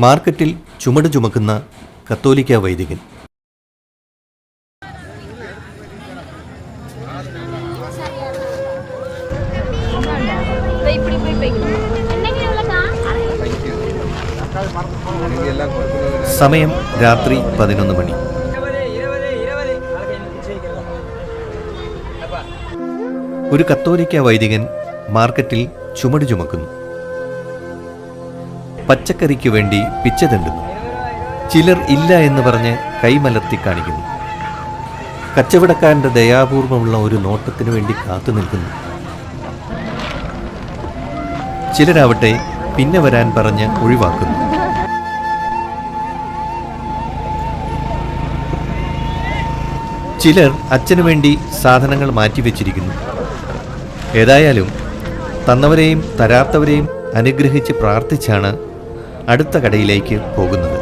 മാർക്കറ്റിൽ ചുമട് ചുമക്കുന്ന കത്തോലിക്ക വൈദികൻ. സമയം രാത്രി 11 മണി. ഒരു കത്തോലിക്ക വൈദികൻ മാർക്കറ്റിൽ ചുമട് ചുമക്കുന്നു. പച്ചക്കറിക്ക് വേണ്ടി പിച്ച തെണ്ടുന്നു. ചിലർ ഇല്ല എന്ന് പറഞ്ഞ് കൈമലർത്തി കാണിക്കുന്നു. കച്ചവടക്കാരൻ്റെ ദയാപൂർവമുള്ള ഒരു നോട്ടത്തിനു വേണ്ടി കാത്തു നിൽക്കുന്നു. ചിലരാവട്ടെ പിന്നെ വരാൻ പറഞ്ഞ് ഒഴിവാക്കുന്നു. ചിലർ അച്ഛനു വേണ്ടി സാധനങ്ങൾ മാറ്റിവെച്ചിരിക്കുന്നു. ഏതായാലും തന്നവരെയും തരാത്തവരെയും അനുഗ്രഹിച്ച് പ്രാർത്ഥിച്ചാണ് അടുത്ത കടയിലേക്ക് പോകുന്നത്.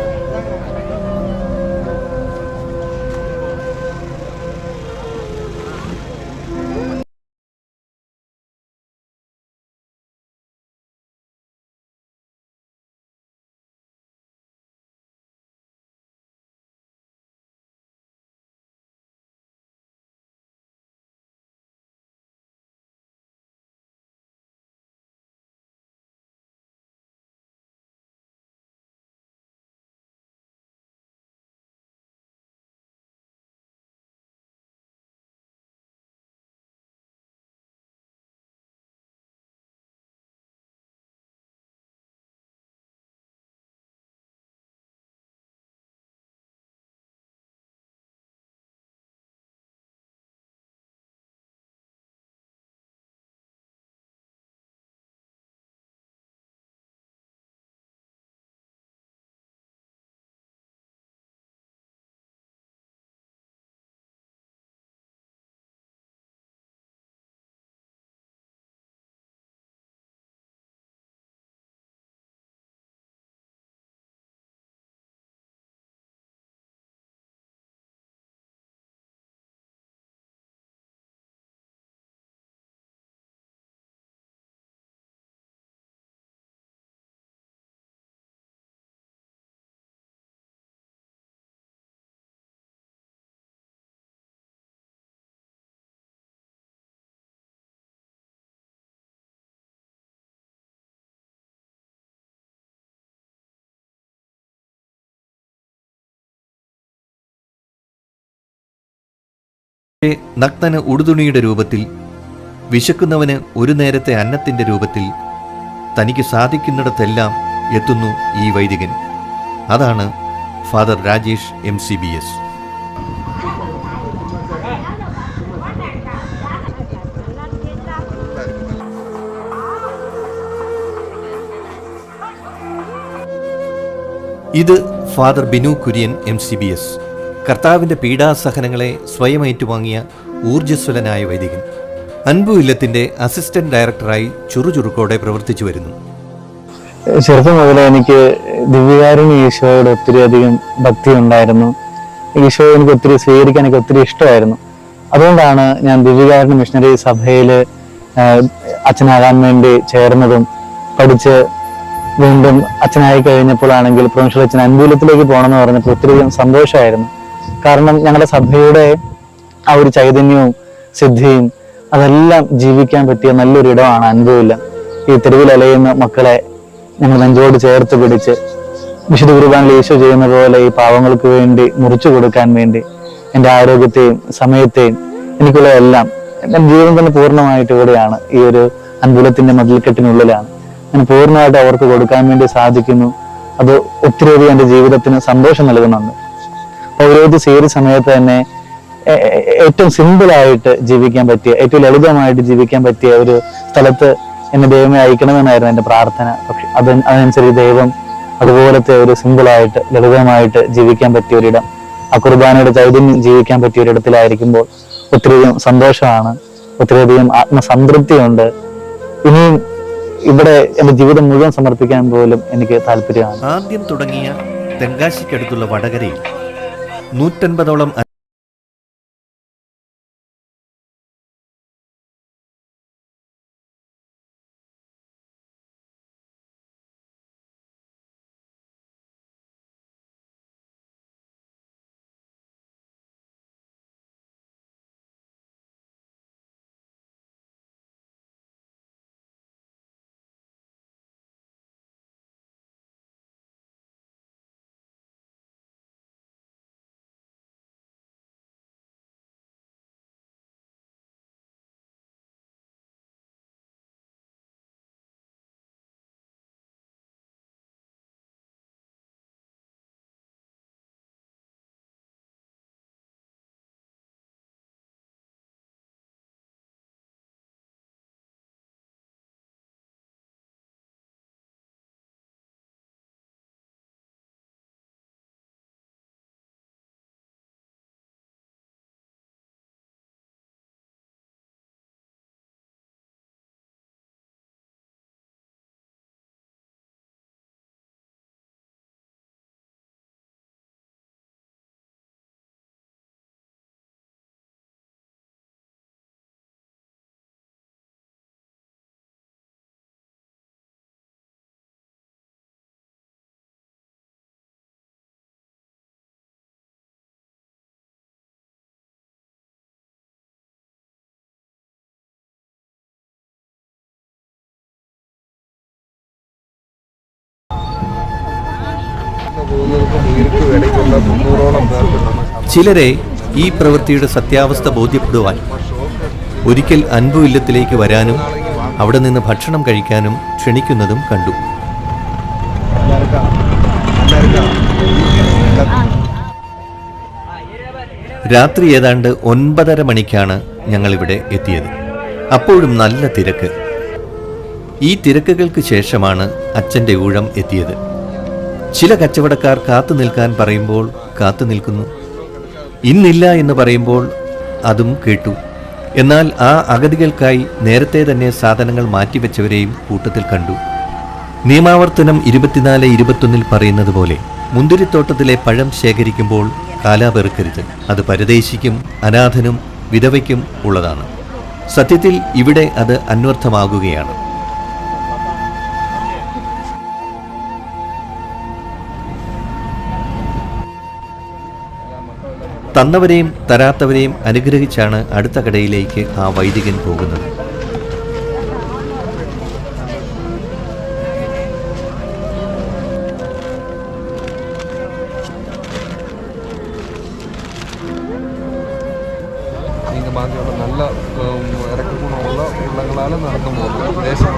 നഗ്നന് ഉടുതുണിയുടെ രൂപത്തിൽ, വിശക്കുന്നവന് ഒരു നേരത്തെ അന്നത്തിൻ്റെ രൂപത്തിൽ തനിക്ക് സാധിക്കുന്നിടത്തെല്ലാം എത്തുന്നു ഈ വൈദികൻ. അതാണ് ഫാദർ രാജേഷ് MCBS. ഇത് ഫാദർ ബിനു കുര്യൻ MCBS. കർത്താവിൻ്റെ പീഡാസഹനങ്ങളെ സ്വയം ഏറ്റുവാങ്ങിയ ഊർജ്ജസ്വലനായ വൈദികൻ. അൻപു ഇല്ലത്തിൻ്റെ അസിസ്റ്റന്റ് ഡയറക്ടറായി ചുറുചുറുക്കോടെ പ്രവർത്തിച്ചു വരുന്നു. ചെറുപ്പം മുതലേ എനിക്ക് ദിവ്യകാരുണ്യ ഈശോയോട് ഒത്തിരിയധികം ഭക്തി ഉണ്ടായിരുന്നു. ഈശോയെ എനിക്ക് ഒത്തിരി സ്വീകരിക്കാൻ എനിക്ക് ഒത്തിരി ഇഷ്ടമായിരുന്നു. അതുകൊണ്ടാണ് ഞാൻ ദിവ്യകാരുണ്യ മിഷണറി സഭയിൽ അച്ഛനാകാൻ വേണ്ടി ചേർന്നതും പഠിച്ച് വീണ്ടും അച്ഛനായി കഴിഞ്ഞപ്പോഴാണെങ്കിൽ പ്രൊവിൻഷ്യൽ അച്ഛൻ അൻപൂലത്തിലേക്ക് പോകണമെന്ന് പറഞ്ഞപ്പോൾ ഒത്തിരിയധികം സന്തോഷമായിരുന്നു. കാരണം ഞങ്ങളുടെ സഭയുടെ ആ ഒരു ചൈതന്യവും സിദ്ധിയും അതെല്ലാം ജീവിക്കാൻ പറ്റിയ നല്ലൊരു ഇടമാണ് അൻപൂലം. ഈ തെരുവിൽ അലയുന്ന മക്കളെ ഞങ്ങൾ നെഞ്ചോട് ചേർത്ത് പിടിച്ച് വിശുദ്ധ കുർബാനയിൽ ഈശോ ചെയ്യുന്ന പോലെ ഈ പാവങ്ങൾക്ക് വേണ്ടി മുറിച്ചു കൊടുക്കാൻ വേണ്ടി എൻ്റെ ആരോഗ്യത്തെയും സമയത്തെയും എനിക്കുള്ളതെല്ലാം എൻ്റെ ജീവിതം തന്നെ പൂർണ്ണമായിട്ട് ഇവിടെയാണ്, ഈ ഒരു അൻപൂലത്തിൻ്റെ മതിൽക്കെട്ടിനുള്ളിലാണ്. ഞാൻ പൂർണ്ണമായിട്ട് അവർക്ക് കൊടുക്കാൻ വേണ്ടി സാധിക്കുന്നു. അത് ഒത്തിരിയധികം എൻ്റെ ജീവിതത്തിന് സന്തോഷം നൽകുന്നുണ്ട്. പൗരോഹിത്യം സ്വീകരിച്ച സമയത്ത് തന്നെ ഏറ്റവും സിമ്പിളായിട്ട് ജീവിക്കാൻ പറ്റിയ, ഏറ്റവും ലളിതമായിട്ട് ജീവിക്കാൻ പറ്റിയ ഒരു സ്ഥലത്ത് എന്നെ ദൈവമേ അയക്കണമെന്നായിരുന്നു എൻ്റെ പ്രാർത്ഥന. പക്ഷെ അതിനനുസരിച്ച് ദൈവം അതുപോലത്തെ ഒരു സിമ്പിളായിട്ട് ലളിതമായിട്ട് ജീവിക്കാൻ പറ്റിയ ഒരിടം, ആ കുർബാനയുടെ ചൈതന്യം ജീവിക്കാൻ പറ്റിയ ഒരിടത്തിലായിരിക്കുമ്പോൾ ഒത്തിരിയധികം സന്തോഷമാണ്, ഒത്തിരിയധികം ആത്മസംതൃപ്തിയുണ്ട്. ഇനിയും ഇവിടെ എൻ്റെ ജീവിതം മുഴുവൻ സമർപ്പിക്കാൻ പോലും എനിക്ക് താല്പര്യമാണ്. ആദ്യം തുടങ്ങിയ തെങ്കാശിക്കടുത്തുള്ള വടകരയിൽ 150ഓളം പോകുന്നവർക്കും ഉയർക്കും ഇടയ്ക്കുള്ള 300ഓളം പേർക്കുണ്ടെന്ന് ചിലരെ ഈ പ്രവൃത്തിയുടെ സത്യാവസ്ഥ ബോധ്യപ്പെടുവാൻ ഒരിക്കൽ അൻപു ഇല്ലത്തിലേക്ക് വരാനും അവിടെ നിന്ന് ഭക്ഷണം കഴിക്കാനും ക്ഷണിക്കുന്നതും കണ്ടു. രാത്രി ഏതാണ്ട് 9:30 മണിക്കാണ് ഞങ്ങളിവിടെ എത്തിയത്. അപ്പോഴും നല്ല തിരക്ക്. ഈ തിരക്കുകൾക്ക് ശേഷമാണ് അച്ഛൻ്റെ ഊഴം എത്തിയത്. ചില കച്ചവടക്കാർ കാത്തു നിൽക്കാൻ പറയുമ്പോൾ കാത്തു നിൽക്കുന്നു. ഇന്നില്ല എന്ന് പറയുമ്പോൾ അതും കേട്ടു. എന്നാൽ ആ അഗതികൾക്കായി നേരത്തെ തന്നെ സാധനങ്ങൾ മാറ്റിവെച്ചവരെയും കൂട്ടത്തിൽ കണ്ടു. നിയമാവർത്തനം 24:21 പറയുന്നത് പോലെ മുന്തിരിത്തോട്ടത്തിലെ പഴം ശേഖരിക്കുമ്പോൾ കാലാപെറുക്കരുത്. അത് പരദേശിക്കും അനാഥനും വിധവയ്ക്കും ഉള്ളതാണ്. സത്യത്തിൽ ഇവിടെ അത് അന്വർത്ഥമാകുകയാണ്. തന്നവരെയും തരാത്തവരെയും അനുഗ്രഹിച്ചാണ് അടുത്ത കടയിലേക്ക് ആ വൈദികൻ പോകുന്നത്. ബാക്കിയുള്ള നല്ല ഇറക്കഗുണമുള്ള ഉള്ളങ്ങളാൽ നടന്നു പോകുന്നത് ദേശം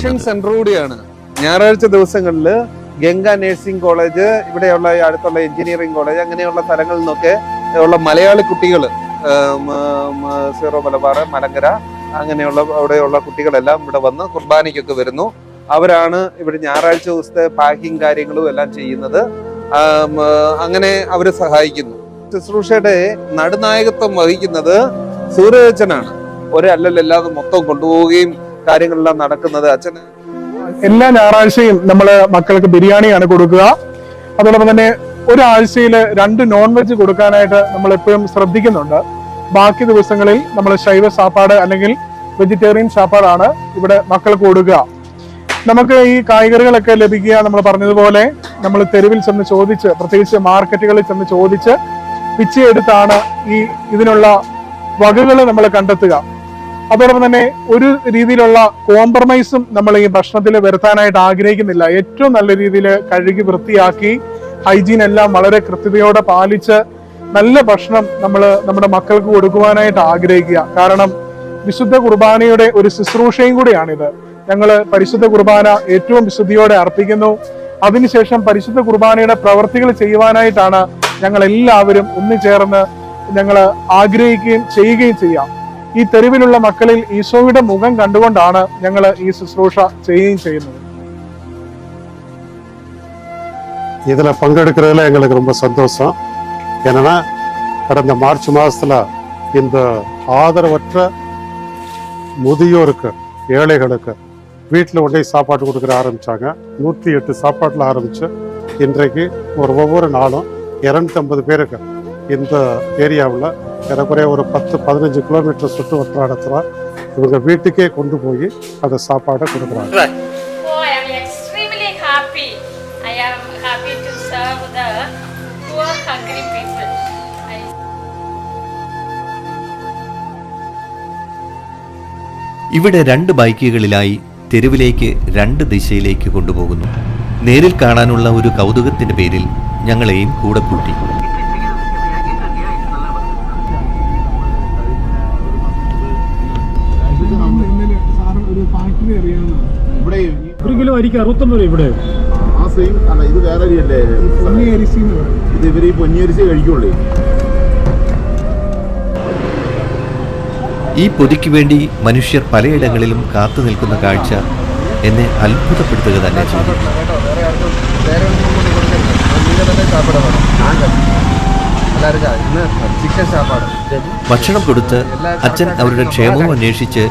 ഒരുക്കുന്നത്. സെന്റർ കൂടിയാണ്. ഞായറാഴ്ച ദിവസങ്ങളിൽ ഗംഗ നഴ്സിംഗ് കോളേജ്, ഇവിടെയുള്ള അടുത്തുള്ള എഞ്ചിനീയറിംഗ് കോളേജ്, അങ്ങനെയുള്ള സ്ഥലങ്ങളിൽ നിന്നൊക്കെ ഉള്ള മലയാളി കുട്ടികൾ, സീറോ മലബാർ, മലങ്കര, അങ്ങനെയുള്ള അവിടെയുള്ള കുട്ടികളെല്ലാം ഇവിടെ വന്ന് കുർബാനയ്ക്കൊക്കെ വരുന്നു. അവരാണ് ഇവിടെ ഞായറാഴ്ച ദിവസത്തെ പാക്കിങ് കാര്യങ്ങളും എല്ലാം ചെയ്യുന്നത്. അങ്ങനെ അവരെ സഹായിക്കുന്നു. ശുശ്രൂഷയുടെ നടുനായകത്വം വഹിക്കുന്നത് സൂര്യച്ചനാണ്. ഒരല്ലല്ലാതെ മൊത്തം കൊണ്ടുപോവുകയും കാര്യങ്ങളെല്ലാം നടക്കുന്നത് അച്ഛന്. എല്ലാ ഞായറാഴ്ചയും നമ്മൾ മക്കൾക്ക് ബിരിയാണിയാണ് കൊടുക്കുക. അതോടൊപ്പം തന്നെ ഒരാഴ്ചയിൽ 2 നോൺ വെജ് കൊടുക്കാനായിട്ട് നമ്മൾ എപ്പോഴും ശ്രദ്ധിക്കുന്നുണ്ട്. ബാക്കി ദിവസങ്ങളിൽ നമ്മൾ ശൈവ സാപ്പാട് അല്ലെങ്കിൽ വെജിറ്റേറിയൻ സാപ്പാടാണ് ഇവിടെ മക്കൾക്ക് കൊടുക്കുക. നമുക്ക് ഈ കായ്കറികളൊക്കെ ലഭിക്കുക, നമ്മൾ പറഞ്ഞതുപോലെ നമ്മൾ തെരുവിൽ ചെന്ന് ചോദിച്ച്, പ്രത്യേകിച്ച് മാർക്കറ്റുകളിൽ ചെന്ന് ചോദിച്ച് പിച്ചയെടുത്താണ് ഇതിനുള്ള വകകൾ നമ്മൾ കണ്ടെത്തുക. അതോടൊപ്പം തന്നെ ഒരു രീതിയിലുള്ള കോംപ്രമൈസും നമ്മൾ ഈ ഭക്ഷണത്തിൽ വരുത്താനായിട്ട് ആഗ്രഹിക്കുന്നില്ല. ഏറ്റവും നല്ല രീതിയിൽ കഴുകി വൃത്തിയാക്കി ഹൈജീൻ എല്ലാം വളരെ കൃത്യതയോടെ പാലിച്ച് നല്ല ഭക്ഷണം നമ്മൾ നമ്മുടെ മക്കൾക്ക് കൊടുക്കുവാനായിട്ട് ആഗ്രഹിക്കുക. കാരണം വിശുദ്ധ കുർബാനയുടെ ഒരു ശുശ്രൂഷയും കൂടിയാണിത്. ഞങ്ങൾ പരിശുദ്ധ കുർബാന ഏറ്റവും വിശുദ്ധിയോടെ അർപ്പിക്കുന്നു. അതിനുശേഷം പരിശുദ്ധ കുർബാനയുടെ പ്രവർത്തികൾ ചെയ്യുവാനായിട്ടാണ് ഞങ്ങൾ എല്ലാവരും ഒന്നുചേർന്ന് ഞങ്ങൾ ആഗ്രഹിക്കുകയും ചെയ്യുകയും ചെയ്യാം. ഈ തെരുവിലുള്ള മക്കളിൽ ഈശോയുടെ മുഖം കണ്ടുകൊണ്ടാണ് ഞങ്ങൾ ഈ ശുശ്രൂഷ ചെയ്യുകയും ചെയ്യുന്നത്. இதில் பங்கெடுக்கிறதுல எங்களுக்கு ரொம்ப சந்தோஷம். ஏன்னா கடந்த மார்ச் மாதத்தில் இந்த ஆதரவற்ற முதியோருக்கு, ஏழைகளுக்கு வீட்டில் கொண்டே சாப்பாடு கொடுக்குற ஆரம்பித்தாங்க. 108 சாப்பாட்டில் ஆரம்பித்து இன்றைக்கு ஒவ்வொரு நாளும் 250 பேருக்கு இந்த ஏரியாவில் ஏறக்குறைய ஒரு 10-15 கிலோமீட்டர் சுற்று வட்டாரத்தில் இவங்க வீட்டுக்கே கொண்டு போய் அந்த சாப்பாடை கொடுக்குறாங்க. Oh, I am extremely happy. I am happy to serve the poor, hungry people. ഇവിടെ 2 ബൈക്കുകളിലായി തെരുവിലേക്ക് 2 ദിശയിലേക്ക് കൊണ്ടുപോകുന്നു. നേരിൽ കാണാനുള്ള ഒരു കൗതുകത്തിന്റെ പേരിൽ ഞങ്ങളെയും കൂടെ കൂട്ടി. ഒരു കിലോ അരിക്ക് 69 രൂപ ഇവിടെ. ആ സെയിം അല്ല, ഇത് വേറെ അരിയല്ലേ? ഇത് ഇവര് ഈ പൊന്നിയരിശി കഴിക്കുള്ളൂ. ഈ പൊതിക്ക് വേണ്ടി മനുഷ്യർ പലയിടങ്ങളിലും കാത്തു നിൽക്കുന്ന കാഴ്ച എന്നെ അത്ഭുതപ്പെടുത്തുക തന്നെ ചെയ്തു. ഭക്ഷണം കൊടുത്ത് അച്ഛൻ അവരുടെ ക്ഷേമവും അന്വേഷിച്ച്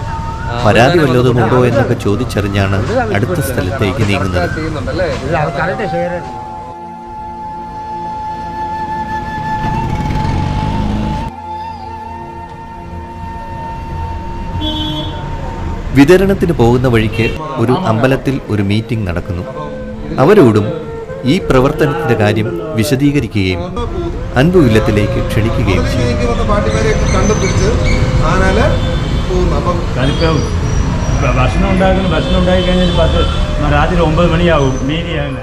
പരാതി വല്ലതും ഉണ്ടോ എന്നൊക്കെ ചോദിച്ചറിഞ്ഞാണ് അടുത്ത സ്ഥലത്തേക്ക് നീങ്ങുന്നത്. വിതരണത്തിന് പോകുന്ന വഴിക്ക് ഒരു അമ്പലത്തിൽ ഒരു മീറ്റിംഗ് നടക്കുന്നു. അവരോടും ഈ പ്രവർത്തനത്തിന്റെ കാര്യം വിശദീകരിക്കുകയും അൻപു ഇല്ലത്തിലേക്ക് ക്ഷണിക്കുകയും ചെയ്യും. ഭക്ഷണം ഉണ്ടാക്കി കഴിഞ്ഞാൽ രാത്രി 9 മണിയാവും. മീനിയാണ്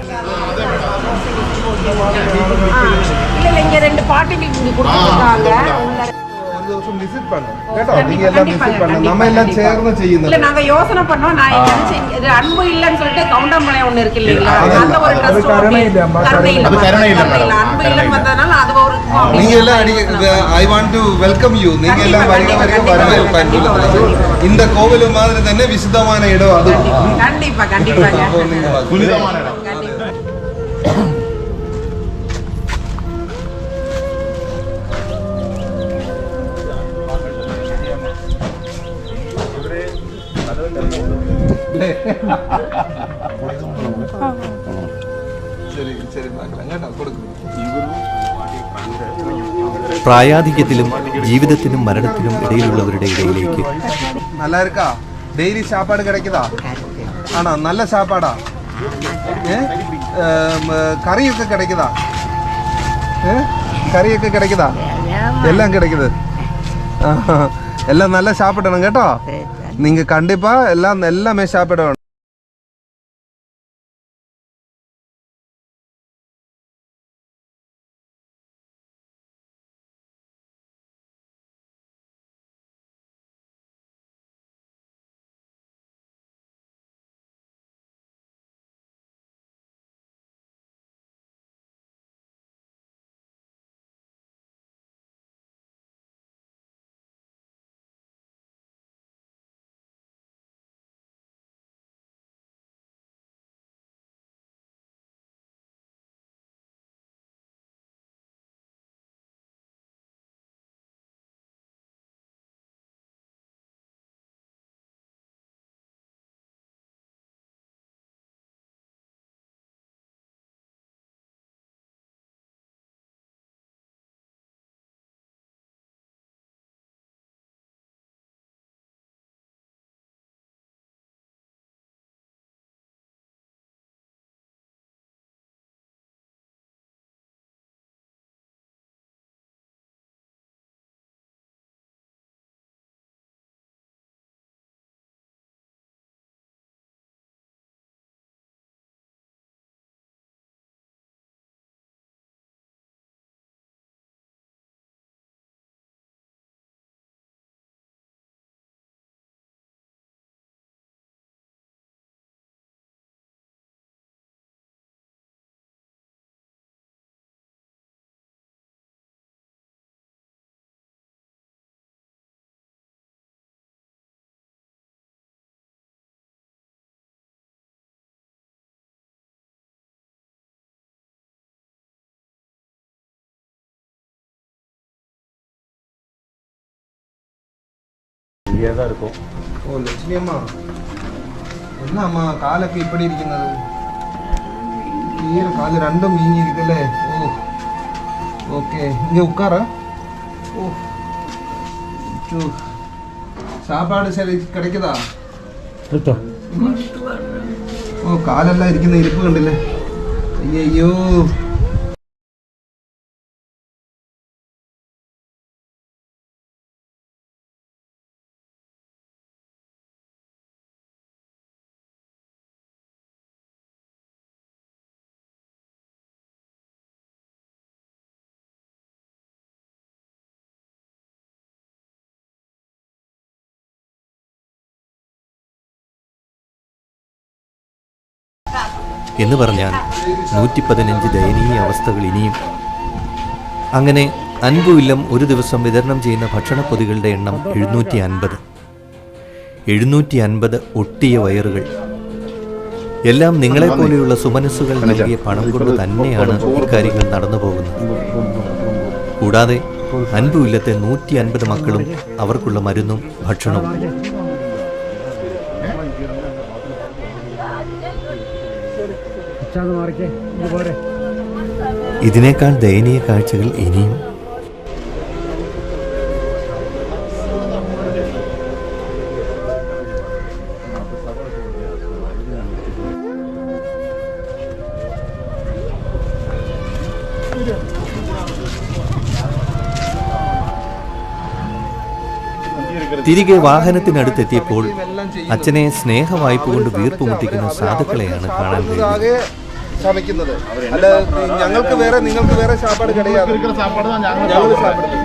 ஒரு ദിവസം விசிட் பண்ணோம் கேட்டோ. நீங்க எல்லாம் விசிட் பண்ணோம், நம்ம எல்லாம் சேர்ந்து ചെയ്യുന്നത്. இல்ல நாங்க யோசனை பண்ணோம். நான் நினைச்சேன் இது அன்பு இல்லன்னு சொல்லிட்டு கவுண்டமலை ஒண்ணு இருக்கு இல்லீங்களா, அந்த ஒரு ட்ரஸ்ட் கருணை இல்ல அன்பு இல்லன்னு வந்ததனால அது ஒரு நீங்க எல்லாம் I want to welcome you. நீங்க எல்லாம் வரவேற்பு. இந்த கோவில் மாதிரி തന്നെ വിശുദ്ധமான இடம் அது. கண்டிப்பா கண்டிப்பாங்க. புனிதமான இடம். പ്രായാധിക്യത്തിലും ജീവിതത്തിനും മരണത്തിനും ഇടയിലുള്ളവരുടെ ഇടയിലേക്ക്. நல்லா இருக்கா? டெய்லி சாப்பாடு கிடைக்குதா? ஆனா நல்ல சாப்பாடா? கறிയൊക്കെ கிடைக்குதா? கறிയൊക്കെ கிடைக்குதா? எல்லாம் கிடைக்குது. எல்லாம் நல்லா சாப்பிடணும் கேட்டோ. நீங்க கண்டிப்பா எல்லாமே சாப்பிடணும். ஃப்ரீயாக தான் இருக்கும். ஓ லட்சுமி அம்மா, என்ன அம்மா காலൊക്കെ இப்படி இருக்கிறது? கால் ரெண்டும் வீங்கி இருக்குல்ல? ஓ ஓகே, இங்கே உட்கார. ஓ சாப்பாடு சரி கிடைக்குதா? ഓ കാലെല്ലാം ഇരിക്കുന്ന ഇരിപ്പ് കണ്ടില്ലേ? അയ്യോ. എന്ന് പറഞ്ഞാൽ 115 ദയനീയ അവസ്ഥകൾ ഇനിയും. അങ്ങനെ അൻപു ഇല്ലം ഒരു ദിവസം വിതരണം ചെയ്യുന്ന ഭക്ഷണപ്പൊതികളുടെ എണ്ണം 750 ഒട്ടിയ വയറുകൾ. എല്ലാം നിങ്ങളെപ്പോലെയുള്ള സുമനസ്സുകൾ നൽകിയ പണം കൊണ്ട് തന്നെയാണ് ഇക്കാര്യങ്ങൾ നടന്നു പോകുന്നത്. കൂടാതെ അൻപു ഇല്ലത്തെ 150 മക്കളും അവർക്കുള്ള മരുന്നും ഭക്ഷണവും. ഇതിനേക്കാൾ ദയനീയ കാഴ്ചകൾ ഇനിയും. തിരികെ വാഹനത്തിനടുത്തെത്തിയപ്പോൾ അച്ഛനെ സ്നേഹവായ്പ കൊണ്ട് വീർപ്പുമുട്ടിക്കുന്ന സാധുക്കളെയാണ് കാണാൻ കഴിയുന്നത്. சமைக்கிறது அல்ல, ഞങ്ങൾക്ക് വേറെ നിങ്ങൾക്ക് வேற சாப்பாடு கிடையாது. இருக்கிற சாப்பாடு தான் ഞങ്ങൾ சாப்பிடுறது.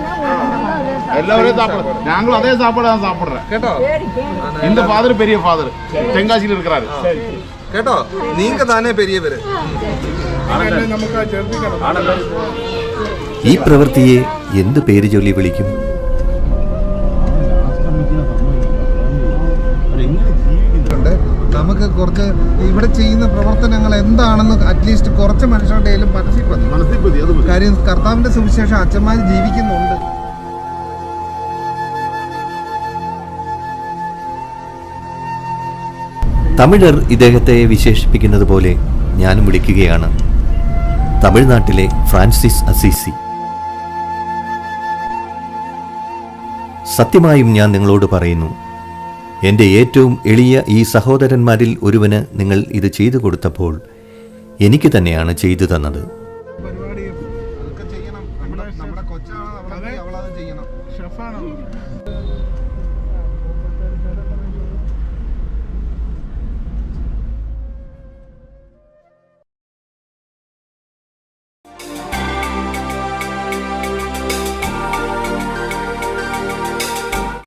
எல்லாரும் சாப்பிடுறோம். நாங்களும் அதே சாப்பாடு தான் சாப்பிடுறோம். കേട്ടോ? இந்த ஃபாதர் பெரிய ஃபாதர் தென்காசியில் இருக்கிறாரு. കേട്ടോ? நீங்க தானே பெரியவர். ഈ പ്രവൃത്തിയെ എന്ത് പേര് ചൊല്ലി വിളിക്കും? നമുക്ക് കുറച്ച് ഇവിടെ ചെയ്യുന്ന പ്രവർത്തനങ്ങൾ എന്താണെന്ന് അറ്റ്ലീസ്റ്റ് കുറച്ച് മനുഷ്യരുടെ മനസ്സിൽ കാര്യം കർത്താവിന്റെ സുവിശേഷം അച്ഛന്മാർ ജീവിക്കുന്നുണ്ട്. തമിഴർ ഇദ്ദേഹത്തെ വിശേഷിപ്പിക്കുന്നത് പോലെ ഞാനും വിളിക്കുകയാണ് തമിഴ്നാട്ടിലെ ഫ്രാൻസിസ് അസീസി. സത്യമായും ഞാൻ നിങ്ങളോട് പറയുന്നു, എൻ്റെ ഏറ്റവും എളിയ ഈ സഹോദരന്മാരിൽ ഒരുവന് നിങ്ങൾ ഇത് ചെയ്തു കൊടുത്തപ്പോൾ എനിക്ക് തന്നെയാണ് ചെയ്തു തന്നത്. പരിപാടി അതൊക്കെ ചെയ്യണം. നമ്മുടെ കൊച്ചാണ്, അവളത് ചെയ്യണം.